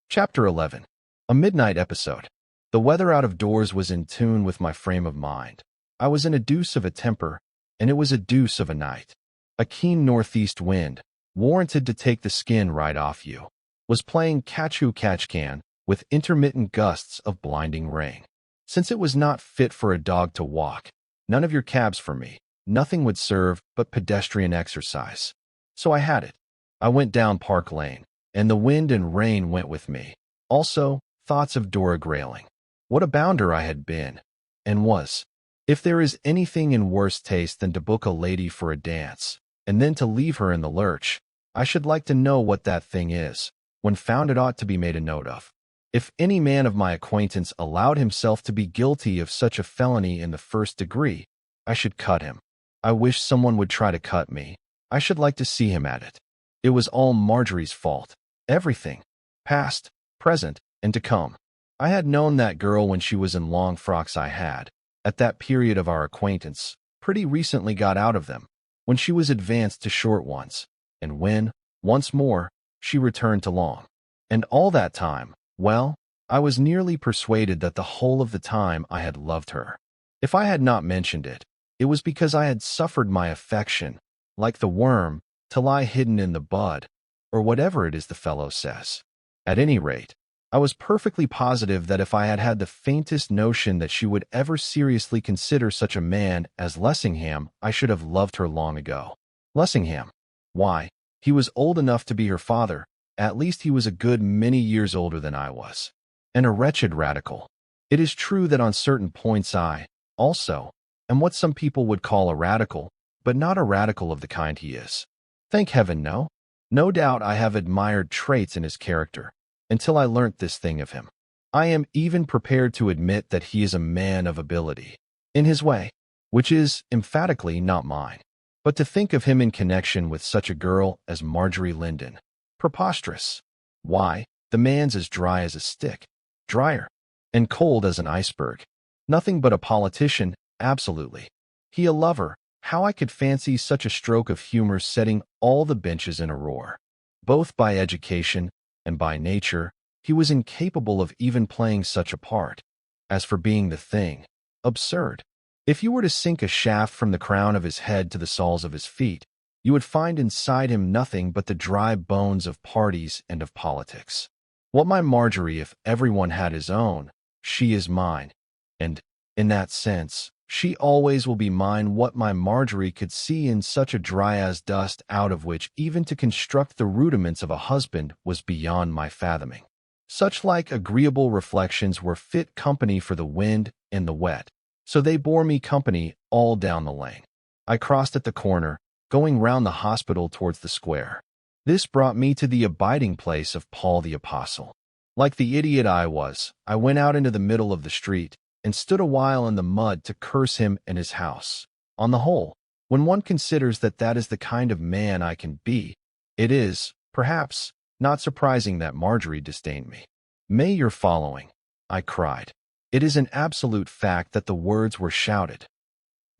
Chapter 11. A midnight episode. The weather out of doors was in tune with my frame of mind. I was in a deuce of a temper, and it was a deuce of a night. A keen northeast wind, warranted to take the skin right off you, was playing catch-who-catch-can with intermittent gusts of blinding rain. Since it was not fit for a dog to walk, none of your cabs for me, nothing would serve but pedestrian exercise. So I had it. I went down Park Lane, and the wind and rain went with me. Also, thoughts of Dora Grayling. What a bounder I had been, and was. If there is anything in worse taste than to book a lady for a dance, and then to leave her in the lurch, I should like to know what that thing is. When found, it ought to be made a note of. If any man of my acquaintance allowed himself to be guilty of such a felony in the first degree, I should cut him. I wish someone would try to cut me. I should like to see him at it. It was all Marjorie's fault. Everything. Past, present, and to come. I had known that girl when she was in long frocks. I had, at that period of our acquaintance, pretty recently got out of them, when she was advanced to short ones, and when, once more, she returned to long. And all that time, well, I was nearly persuaded that the whole of the time I had loved her. If I had not mentioned it, it was because I had suffered my affection, like the worm, to lie hidden in the bud, or whatever it is the fellow says. At any rate, I was perfectly positive that if I had had the faintest notion that she would ever seriously consider such a man as Lessingham, I should have loved her long ago. Lessingham? Why, he was old enough to be her father. At least he was a good many years older than I was. And a wretched radical. It is true that on certain points I, also, am what some people would call a radical, but not a radical of the kind he is. Thank heaven, no. No doubt I have admired traits in his character, until I learnt this thing of him. I am even prepared to admit that he is a man of ability, in his way, which is, emphatically, not mine. But to think of him in connection with such a girl as Marjorie Linden, preposterous. Why, the man's as dry as a stick, drier, and cold as an iceberg. Nothing but a politician, absolutely. He a lover. How I could fancy such a stroke of humor setting all the benches in a roar. Both by education and by nature, he was incapable of even playing such a part. As for being the thing, absurd. If you were to sink a shaft from the crown of his head to the soles of his feet, you would find inside him nothing but the dry bones of parties and of politics. What my Marjorie, if everyone had his own, she is mine, and, in that sense, she always will be mine. What my Marjorie could see in such a dry as dust out of which even to construct the rudiments of a husband was beyond my fathoming. Such like agreeable reflections were fit company for the wind and the wet, so they bore me company all down the lane. I crossed at the corner, going round the hospital towards the square. This brought me to the abiding place of Paul the Apostle. Like the idiot I was, I went out into the middle of the street, and stood a while in the mud to curse him and his house. On the whole, when one considers that that is the kind of man I can be, it is, perhaps, not surprising that Marjorie disdained me. "May your following," I cried. It is an absolute fact that the words were shouted,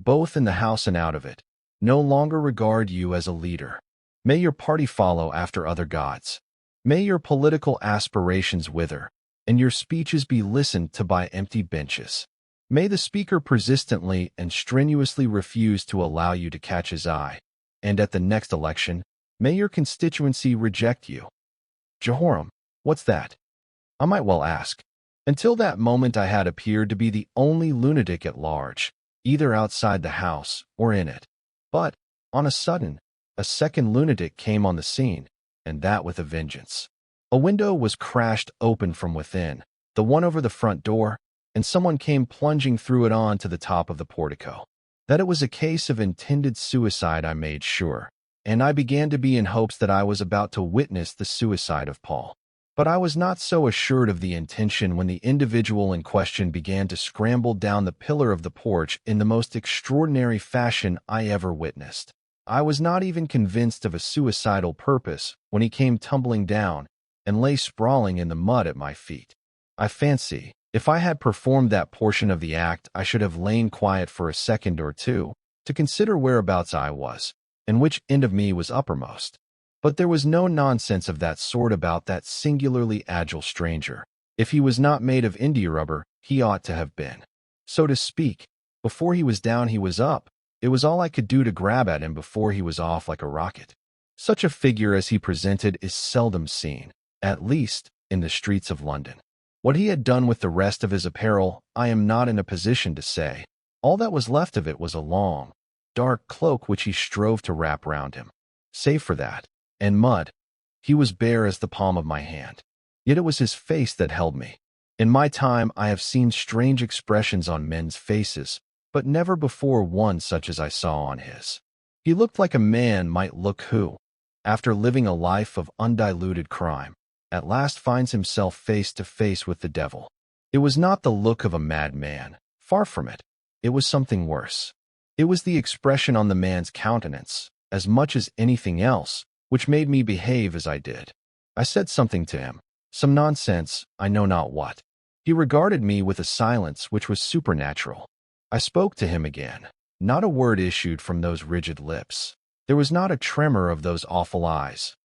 both in the house and out of it, no longer regard you as a leader. May your party follow after other gods. May your political aspirations wither, and your speeches be listened to by empty benches. May the speaker persistently and strenuously refuse to allow you to catch his eye, and at the next election, may your constituency reject you. Jehoram, what's that? I might well ask. Until that moment I had appeared to be the only lunatic at large, either outside the house or in it. But, on a sudden, a second lunatic came on the scene, and that with a vengeance. A window was crashed open from within, the one over the front door, and someone came plunging through it on to the top of the portico. That it was a case of intended suicide I made sure, and I began to be in hopes that I was about to witness the suicide of Paul. But I was not so assured of the intention when the individual in question began to scramble down the pillar of the porch in the most extraordinary fashion I ever witnessed. I was not even convinced of a suicidal purpose when he came tumbling down and lay sprawling in the mud at my feet. I fancy, if I had performed that portion of the act, I should have lain quiet for a second or two, to consider whereabouts I was, and which end of me was uppermost. But there was no nonsense of that sort about that singularly agile stranger. If he was not made of India rubber, he ought to have been. So to speak, before he was down, he was up. It was all I could do to grab at him before he was off like a rocket. Such a figure as he presented is seldom seen, at least in the streets of London. What he had done with the rest of his apparel, I am not in a position to say. All that was left of it was a long, dark cloak which he strove to wrap round him. Save for that, and mud, he was bare as the palm of my hand. Yet it was his face that held me. In my time I have seen strange expressions on men's faces, but never before one such as I saw on his. He looked like a man might look who, after living a life of undiluted crime, at last finds himself face to face with the devil. It was not the look of a madman, far from it. It was something worse. It was the expression on the man's countenance, as much as anything else, which made me behave as I did. I said something to him, some nonsense, I know not what. He regarded me with a silence which was supernatural. I spoke to him again. Not a word issued from those rigid lips. There was not a tremor of those awful eyes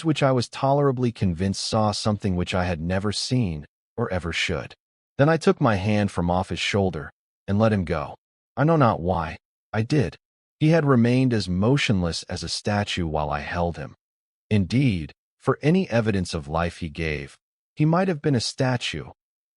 which I was tolerably convinced saw something which I had never seen or ever should. Then I took my hand from off his shoulder and let him go. I know not why. I did. He had remained as motionless as a statue while I held him. Indeed, for any evidence of life he gave, he might have been a statue.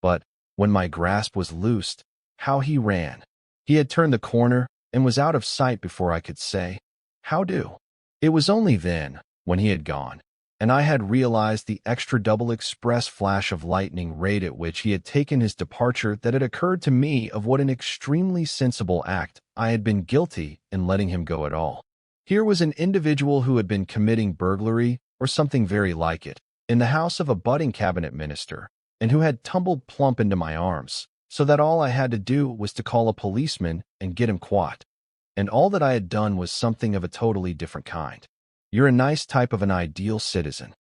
But when my grasp was loosed, how he ran! He had turned the corner and was out of sight before I could say, "How do?" It was only then, when he had gone, and I had realized the extra double express flash of lightning rate at which he had taken his departure, that it occurred to me of what an extremely sensible act I had been guilty in letting him go at all. Here was an individual who had been committing burglary, or something very like it, in the house of a budding cabinet minister, and who had tumbled plump into my arms, so that all I had to do was to call a policeman and get him caught. And all that I had done was something of a totally different kind. You're a nice type of an ideal citizen.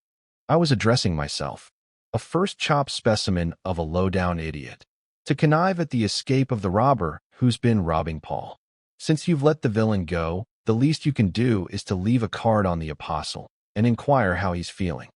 I was addressing myself, a first-chop specimen of a low-down idiot, to connive at the escape of the robber who's been robbing Paul. Since you've let the villain go, the least you can do is to leave a card on the apostle and inquire how he's feeling.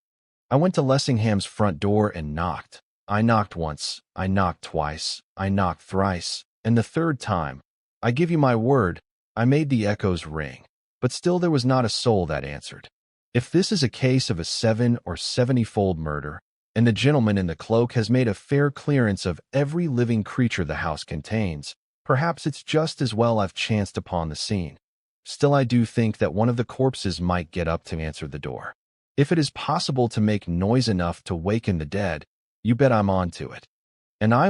I went to Lessingham's front door and knocked. I knocked once, I knocked twice, I knocked thrice, and the third time, I give you my word, I made the echoes ring, but still there was not a soul that answered. If this is a case of a 7 or 70-fold murder, and the gentleman in the cloak has made a fair clearance of every living creature the house contains, perhaps it's just as well I've chanced upon the scene. Still, I do think that one of the corpses might get up to answer the door. If it is possible to make noise enough to waken the dead, you bet I'm on to it. And I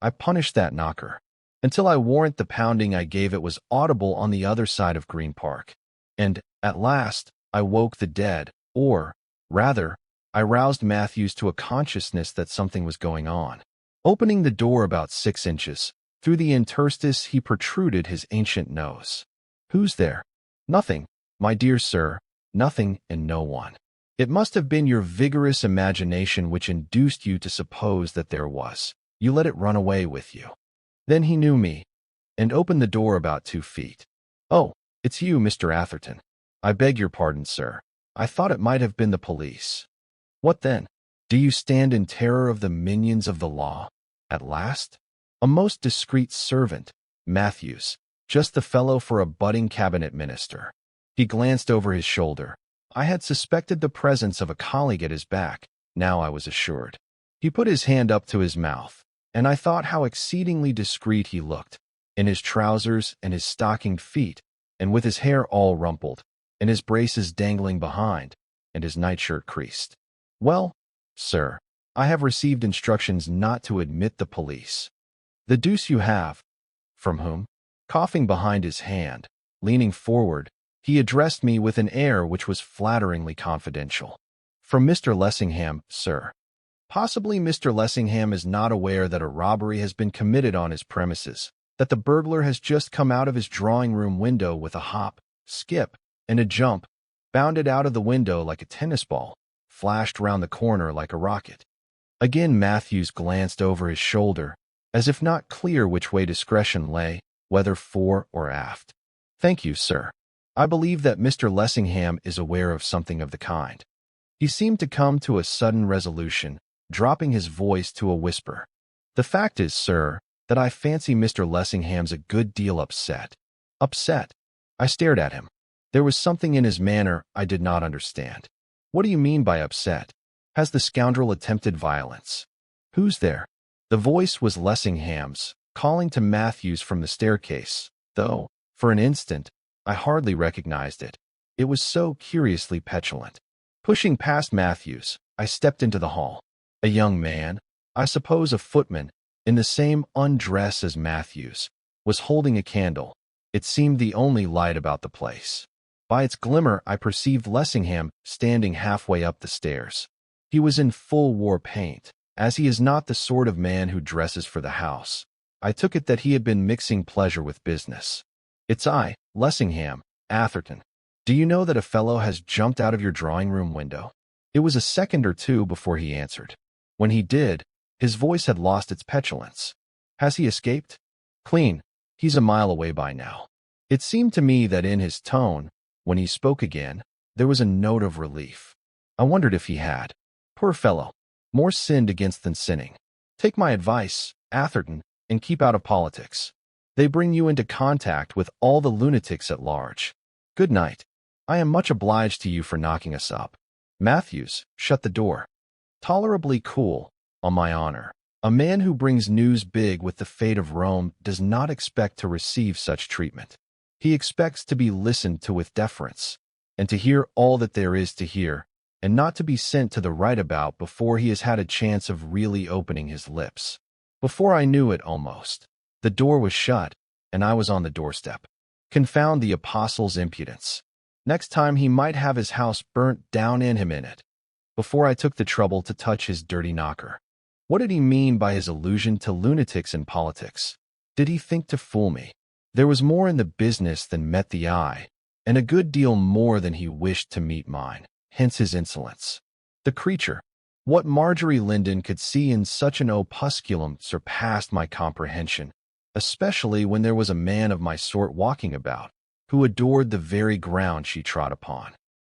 punished that knocker, until I warrant the pounding I gave it was audible on the other side of Green Park. And, at last, I woke the dead, or, rather, I roused Matthews to a consciousness that something was going on. Opening the door about 6 inches, through the interstice he protruded his ancient nose. "Who's there?" "Nothing, my dear sir, nothing and no one. It must have been your vigorous imagination which induced you to suppose that there was. You let it run away with you." Then he knew me, and opened the door about 2 feet. "Oh, it's you, Mr. Atherton. I beg your pardon, sir. I thought it might have been the police." "What then? Do you stand in terror of the minions of the law? At last? A most discreet servant, Matthews, just the fellow for a budding cabinet minister." He glanced over his shoulder. I had suspected the presence of a colleague at his back. Now I was assured. He put his hand up to his mouth, and I thought how exceedingly discreet he looked, in his trousers and his stockinged feet, and with his hair all rumpled, and his braces dangling behind, and his nightshirt creased. "Well, sir, I have received instructions not to admit the police." "The deuce you have." "From whom?" Coughing behind his hand, leaning forward, he addressed me with an air which was flatteringly confidential. "From Mr. Lessingham, sir." Possibly Mr. Lessingham is not aware that a robbery has been committed on his premises, that the burglar has just come out of his drawing-room window with a hop, skip, and a jump, bounded out of the window like a tennis ball, flashed round the corner like a rocket. Again Matthews glanced over his shoulder, as if not clear which way discretion lay, whether fore or aft. "Thank you, sir. I believe that Mr. Lessingham is aware of something of the kind. He seemed to come to a sudden resolution, dropping his voice to a whisper. The fact is, sir, that I fancy Mr. Lessingham's a good deal upset. Upset? I stared at him. There was something in his manner I did not understand. What do you mean by upset? Has the scoundrel attempted violence? Who's there? The voice was Lessingham's, calling to Matthews from the staircase, though, for an instant, I hardly recognized it. It was so curiously petulant. Pushing past Matthews, I stepped into the hall. A young man, I suppose a footman, in the same undress as Matthews, was holding a candle. It seemed the only light about the place. By its glimmer, I perceived Lessingham standing halfway up the stairs. He was in full war paint, as he is not the sort of man who dresses for the house. I took it that he had been mixing pleasure with business. It's I, Lessingham, Atherton. Do you know that a fellow has jumped out of your drawing-room window? It was a second or two before he answered. When he did, his voice had lost its petulance. Has he escaped? Clean. He's a mile away by now. It seemed to me that in his tone, when he spoke again, there was a note of relief. I wondered if he had. Poor fellow. More sinned against than sinning. Take my advice, Atherton, and keep out of politics. They bring you into contact with all the lunatics at large. Good night. I am much obliged to you for knocking us up. Matthews shut the door. Tolerably cool, on my honor. A man who brings news big with the fate of Rome does not expect to receive such treatment. He expects to be listened to with deference, and to hear all that there is to hear, and not to be sent to the right about before he has had a chance of really opening his lips. Before I knew it, almost, the door was shut, and I was on the doorstep. Confound the apostle's impudence. Next time he might have his house burnt down in him in it, before I took the trouble to touch his dirty knocker. What did he mean by his allusion to lunatics in politics? Did he think to fool me? There was more in the business than met the eye, and a good deal more than he wished to meet mine, hence his insolence. The creature, what Marjorie Linden could see in such an opusculum surpassed my comprehension, especially when there was a man of my sort walking about, who adored the very ground she trod upon.